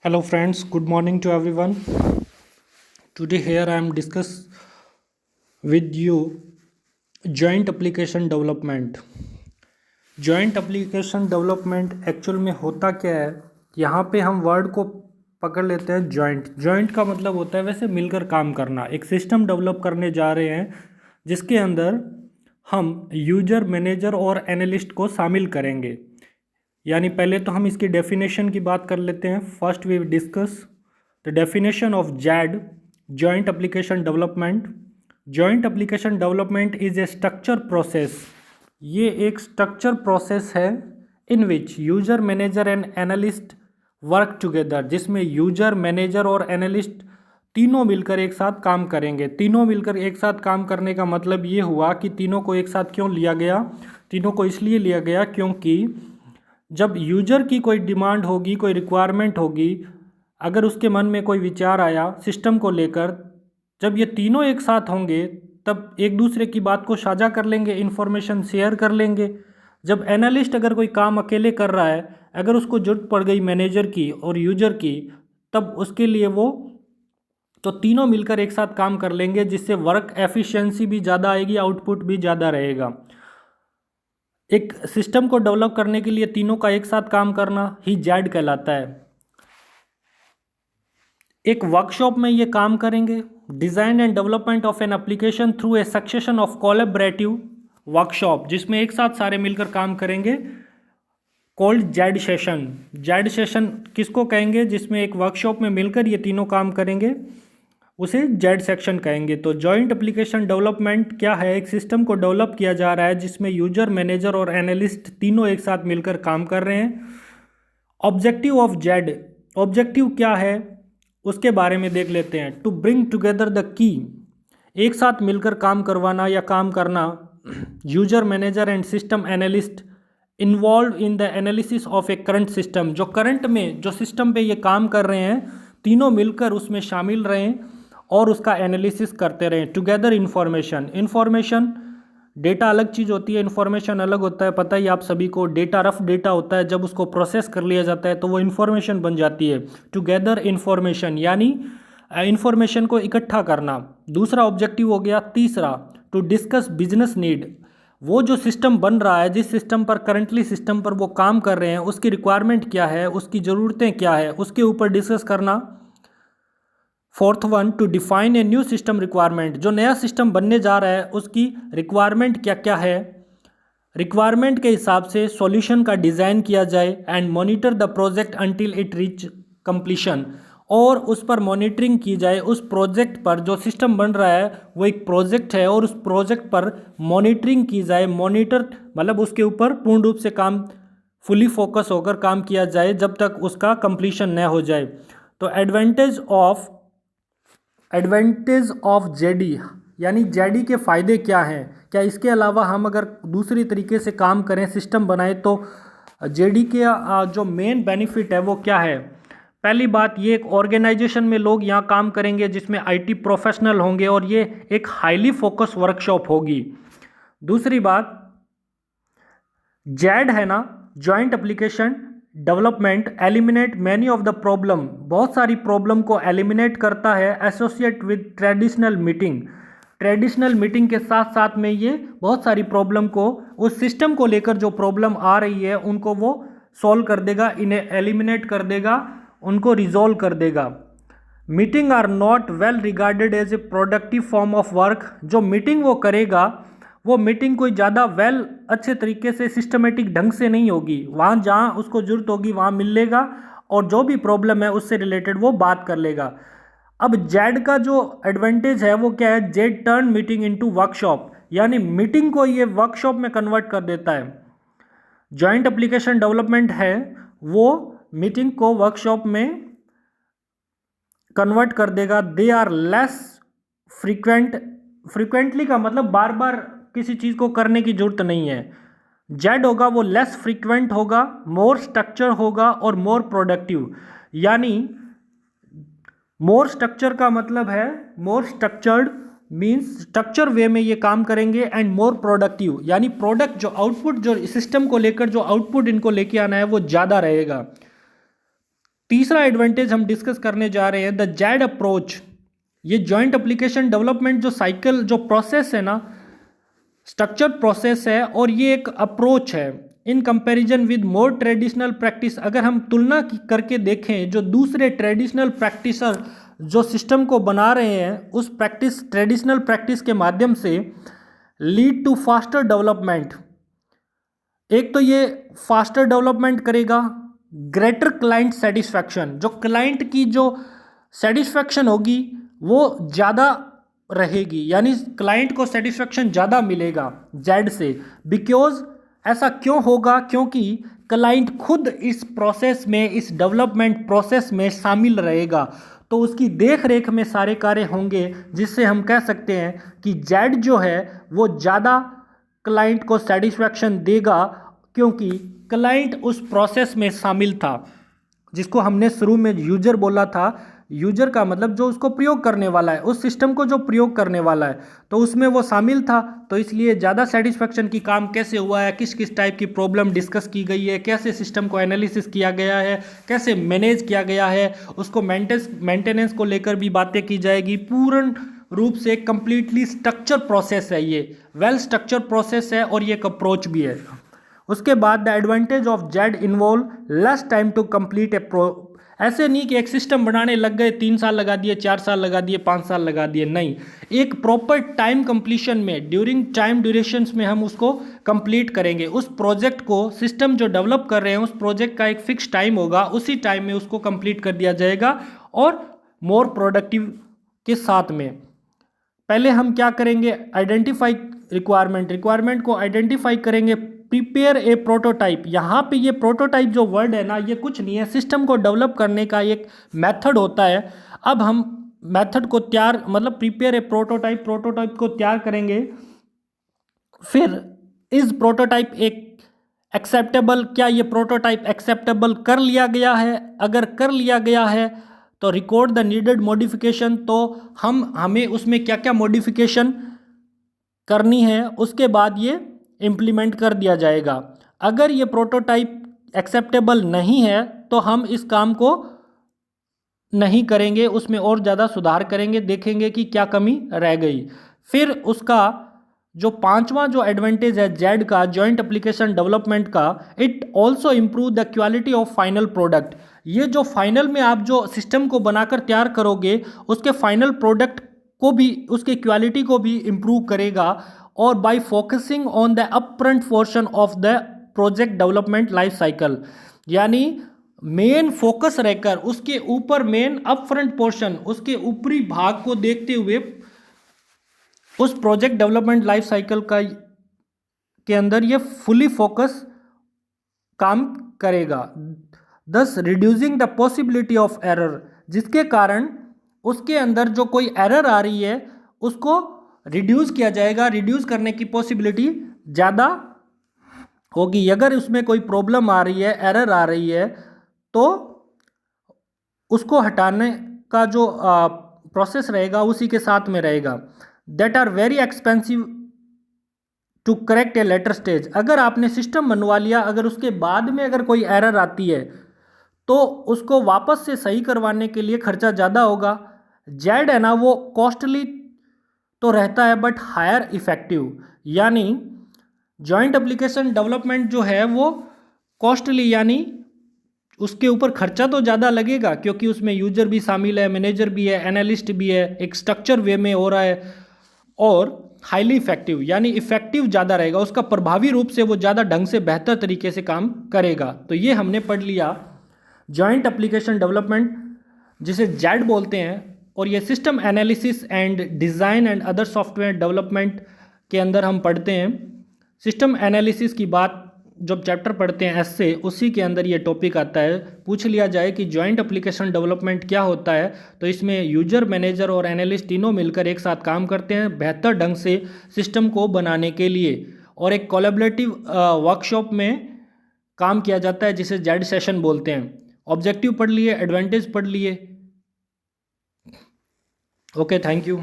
Hello friends, good morning to everyone. Today here I am discuss with you joint application development. Joint application development actual में होता क्या है। यहाँ पे हम वर्ड को पकड़ लेते हैं जॉइंट। जॉइंट का मतलब होता है वैसे मिलकर काम करना। एक सिस्टम डेवलप करने जा रहे हैं जिसके अंदर हम यूजर, मैनेजर और एनालिस्ट को शामिल करेंगे। यानी पहले तो हम इसकी डेफिनेशन की बात कर लेते हैं। First we discuss the definition of JAD, joint application development. Joint application development is a structure process. ये एक स्ट्रक्चर प्रोसेस है in which user, manager and analyst work together, जिसमें यूजर, मैनेजर और एनालिस्ट तीनों मिलकर एक साथ काम करेंगे। तीनों मिलकर एक साथ काम करने का मतलब ये हुआ कि तीनों को एक साथ क्यों लिया गया। तीनों को इसलिए लिया गया क्योंकि जब यूजर की कोई डिमांड होगी, कोई रिक्वायरमेंट होगी, अगर उसके मन में कोई विचार आया सिस्टम को लेकर, जब ये तीनों एक साथ होंगे तब एक दूसरे की बात को साझा कर लेंगे, इन्फॉर्मेशन शेयर कर लेंगे। जब एनालिस्ट अगर कोई काम अकेले कर रहा है, अगर उसको जरूरत पड़ गई मैनेजर की और यूजर की, तब उसके लिए वो तो तीनों मिलकर एक साथ काम कर लेंगे, जिससे वर्क एफिशिएंसी भी ज़्यादा आएगी, आउटपुट भी ज़्यादा रहेगा। एक सिस्टम को डेवलप करने के लिए तीनों का एक साथ काम करना ही जैड कहलाता है। एक वर्कशॉप में ये काम करेंगे। Design and development of an application through a succession of collaborative workshop, जिसमें एक साथ सारे मिलकर काम करेंगे, called Z session. Z session किसको कहेंगे? जिसमें एक वर्कशॉप में मिलकर ये तीनों काम करेंगे, उसे जेड सेक्शन कहेंगे। तो जॉइंट एप्लीकेशन डेवलपमेंट क्या है? एक सिस्टम को डेवलप किया जा रहा है जिसमें यूजर, मैनेजर और एनालिस्ट तीनों एक साथ मिलकर काम कर रहे हैं। ऑब्जेक्टिव ऑफ जेड, ऑब्जेक्टिव क्या है उसके बारे में देख लेते हैं। To bring together the key, एक साथ मिलकर काम करवाना या काम करना, user, manager and system analyst involve in the analysis of A current system. जो करंट में जो सिस्टम पे ये काम कर रहे हैं, तीनों मिलकर उसमें शामिल रहें और उसका एनालिसिस करते रहें। टुगेदर इन्फॉर्मेशन, इन्फॉर्मेशन डेटा अलग चीज़ होती है, इन्फॉर्मेशन अलग होता है। पता ही आप सभी को, डेटा रफ डेटा होता है, जब उसको प्रोसेस कर लिया जाता है तो वो इन्फॉर्मेशन बन जाती है। टुगेदर इन्फॉर्मेशन यानी इन्फॉर्मेशन को इकट्ठा करना। दूसरा ऑब्जेक्टिव हो गया। तीसरा, टू डिस्कस बिजनेस नीड, वो जो सिस्टम बन रहा है, जिस सिस्टम पर करंटली सिस्टम पर वो काम कर रहे हैं, उसकी रिक्वायरमेंट क्या है, उसकी ज़रूरतें क्या है, उसके ऊपर डिस्कस करना। Fourth one, to define a new system requirement, जो नया सिस्टम बनने जा रहा है उसकी रिक्वायरमेंट क्या क्या है, रिक्वायरमेंट के हिसाब से सॉल्यूशन का डिज़ाइन किया जाए। And monitor the project until it reach completion, और उस पर मॉनिटरिंग की जाए। उस प्रोजेक्ट पर जो सिस्टम बन रहा है वो एक प्रोजेक्ट है और उस प्रोजेक्ट पर मॉनिटरिंग की जाए। मॉनिटर मतलब उसके ऊपर पूर्ण रूप से काम, फुली फोकस होकर काम किया जाए जब तक उसका कंप्लीशन न हो जाए। तो एडवांटेज ऑफ जेडी, यानी जेडी के फ़ायदे क्या हैं, क्या इसके अलावा हम अगर दूसरी तरीके से काम करें, सिस्टम बनाएं, तो जेडी के जो मेन बेनिफिट है वो क्या है? पहली बात, ये एक ऑर्गेनाइजेशन में लोग यहाँ काम करेंगे जिसमें आईटी प्रोफेशनल होंगे और ये एक हाईली फोकस वर्कशॉप होगी। दूसरी बात, जेड है ना, joint application development eliminate many of the problem, बहुत सारी प्रॉब्लम को एलिमिनेट करता है associate with traditional meeting. Traditional meeting के साथ साथ में ये बहुत सारी प्रॉब्लम को, उस सिस्टम को लेकर जो प्रॉब्लम आ रही है उनको वो सॉल्व कर देगा, इन्हें एलिमिनेट कर देगा, उनको रिजॉल्व कर देगा। Meeting are not well regarded as a productive form of work, जो मीटिंग वो करेगा वो मीटिंग कोई ज़्यादा अच्छे तरीके से सिस्टमेटिक ढंग से नहीं होगी। वहाँ जहाँ उसको ज़रूरत होगी वहाँ मिल लेगा और जो भी प्रॉब्लम है उससे रिलेटेड वो बात कर लेगा। अब जेड का जो एडवांटेज है वो क्या है? Z turn meeting into workshop, यानी मीटिंग को ये वर्कशॉप में कन्वर्ट कर देता है। जॉइंट एप्लीकेशन डेवलपमेंट है वो मीटिंग को वर्कशॉप में कन्वर्ट कर देगा। दे आर लेस फ्रीक्वेंटली का मतलब बार बार किसी चीज़ को करने की जरूरत नहीं है। जेड होगा वो लेस फ्रीक्वेंट होगा, मोर स्ट्रक्चर होगा और मोर प्रोडक्टिव। यानी मोर स्ट्रक्चर का मतलब है, मोर स्ट्रक्चर्ड मीन्स स्ट्रक्चर वे में ये काम करेंगे, एंड मोर प्रोडक्टिव यानी प्रोडक्ट, जो आउटपुट, जो सिस्टम को लेकर जो आउटपुट इनको लेके आना है वो ज़्यादा रहेगा। तीसरा एडवांटेज हम डिस्कस करने जा रहे हैं, द जेड अप्रोच। ये जॉइंट एप्लीकेशन डेवलपमेंट जो साइकिल, जो प्रोसेस है ना, स्ट्रक्चर प्रोसेस है और ये एक अप्रोच है in comparison with more traditional practice. अगर हम तुलना करके देखें जो दूसरे ट्रेडिशनल प्रैक्टिसर जो सिस्टम को बना रहे हैं उस ट्रेडिशनल प्रैक्टिस के माध्यम से लीड टू फास्टर डेवलपमेंट। एक तो ये फास्टर डेवलपमेंट करेगा, ग्रेटर क्लाइंट सेटिस्फैक्शन, जो क्लाइंट की जो सेटिस्फैक्शन होगी वो ज़्यादा रहेगी, यानी क्लाइंट को सेटिस्फैक्शन ज़्यादा मिलेगा जेड से। बिकॉज ऐसा क्यों होगा? क्योंकि क्लाइंट खुद इस प्रोसेस में, इस डेवलपमेंट प्रोसेस में शामिल रहेगा, तो उसकी देख रेख में सारे कार्य होंगे, जिससे हम कह सकते हैं कि जेड जो है वो ज़्यादा क्लाइंट को सेटिस्फैक्शन देगा, क्योंकि क्लाइंट उस प्रोसेस में शामिल था, जिसको हमने शुरू में यूजर बोला था। यूजर का मतलब जो उसको प्रयोग करने वाला है, उस सिस्टम को जो प्रयोग करने वाला है, तो उसमें वो शामिल था, तो इसलिए ज़्यादा सेटिस्फैक्शन की काम कैसे हुआ है, किस किस टाइप की प्रॉब्लम डिस्कस की गई है, कैसे सिस्टम को एनालिसिस किया गया है, कैसे मैनेज किया गया है, उसको मेंटेनेंस को लेकर भी बातें की जाएगी। पूर्ण रूप से कंप्लीटली स्ट्रक्चर प्रोसेस है, ये वेल स्ट्रक्चर प्रोसेस है और ये एक अप्रोच भी है। उसके बाद the advantage of JAD involve less time to complete ऐसे नहीं कि एक सिस्टम बनाने लग गए 3 साल लगा दिए, 4 साल लगा दिए, 5 साल लगा दिए, नहीं, एक प्रॉपर टाइम कंप्लीशन में, ड्यूरिंग टाइम ड्यूरेशंस में हम उसको कंप्लीट करेंगे। उस प्रोजेक्ट को, सिस्टम जो डेवलप कर रहे हैं उस प्रोजेक्ट का एक फिक्स टाइम होगा, उसी टाइम में उसको कंप्लीट कर दिया जाएगा और मोर प्रोडक्टिव के साथ में। पहले हम क्या करेंगे? आइडेंटिफाई रिक्वायरमेंट को आइडेंटिफाई करेंगे, प्रिपेयर ए प्रोटोटाइप। यहाँ पे ये प्रोटोटाइप जो वर्ड है ना, ये कुछ नहीं है, सिस्टम को डेवलप करने का एक मेथड होता है। अब हम मेथड को मतलब प्रिपेयर ए प्रोटोटाइप को तैयार करेंगे। फिर इज प्रोटोटाइप एक एक्सेप्टेबल, क्या ये प्रोटोटाइप एक्सेप्टेबल कर लिया गया है? अगर कर लिया गया है तो रिकॉर्ड द नीडेड मॉडिफिकेशन, तो हमें उसमें क्या क्या मॉडिफिकेशन करनी है, उसके बाद ये इम्प्लीमेंट कर दिया जाएगा। अगर ये प्रोटोटाइप एक्सेप्टेबल नहीं है तो हम इस काम को नहीं करेंगे, उसमें और ज़्यादा सुधार करेंगे, देखेंगे कि क्या कमी रह गई। फिर उसका जो 5वां जो एडवांटेज है जेड का, जॉइंट एप्लीकेशन डेवलपमेंट का, it also improve the quality of final product. ये जो फाइनल में आप जो सिस्टम को बनाकर तैयार करोगे उसके फाइनल प्रोडक्ट को भी, उसके क्वालिटी को भी इम्प्रूव करेगा। और bye focusing on the upfront portion of the project development life cycle, यानी मेन फोकस रहकर उसके ऊपर, मेन अपफ्रंट पोर्शन, उसके ऊपरी भाग को देखते हुए उस प्रोजेक्ट डेवलपमेंट लाइफ साइकिल के अंदर ये फुली फोकस काम करेगा, दस reducing the possibility of error, जिसके कारण उसके अंदर जो कोई एरर आ रही है उसको रिड्यूस किया जाएगा, रिड्यूस करने की पॉसिबिलिटी ज़्यादा होगी। अगर उसमें कोई प्रॉब्लम आ रही है, एरर आ रही है, तो उसको हटाने का जो प्रोसेस रहेगा उसी के साथ में रहेगा। That are very expensive to correct a later stage. अगर आपने सिस्टम बनवा लिया, अगर उसके बाद में अगर कोई एरर आती है तो उसको वापस से सही करवाने के लिए खर्चा ज़्यादा होगा। जेड है ना, वो कॉस्टली तो रहता है बट हायर इफेक्टिव, यानी जॉइंट एप्लीकेशन डेवलपमेंट जो है वो कॉस्टली, यानी उसके ऊपर खर्चा तो ज़्यादा लगेगा क्योंकि उसमें यूजर भी शामिल है, मैनेजर भी है, एनालिस्ट भी है, एक स्ट्रक्चर वे में हो रहा है, और हाईली इफेक्टिव, यानी इफेक्टिव ज़्यादा रहेगा, उसका प्रभावी रूप से वो ज़्यादा ढंग से बेहतर तरीके से काम करेगा। तो ये हमने पढ़ लिया जॉइंट एप्लीकेशन डेवलपमेंट, जिसे जेड बोलते हैं, और ये system analysis and design and other software development के अंदर हम पढ़ते हैं। सिस्टम एनालिसिस की बात जब चैप्टर पढ़ते हैं एस से, उसी के अंदर ये टॉपिक आता है। पूछ लिया जाए कि जॉइंट एप्लीकेशन डेवलपमेंट क्या होता है, तो इसमें यूजर, मैनेजर और एनालिस्ट तीनों मिलकर एक साथ काम करते हैं बेहतर ढंग से सिस्टम को बनाने के लिए, और एक कोलैबोरेटिव वर्कशॉप में काम किया जाता है जिसे जेड सेशन बोलते हैं। ऑब्जेक्टिव पढ़ लिए, एडवांटेज पढ़ लिए। Okay, thank you.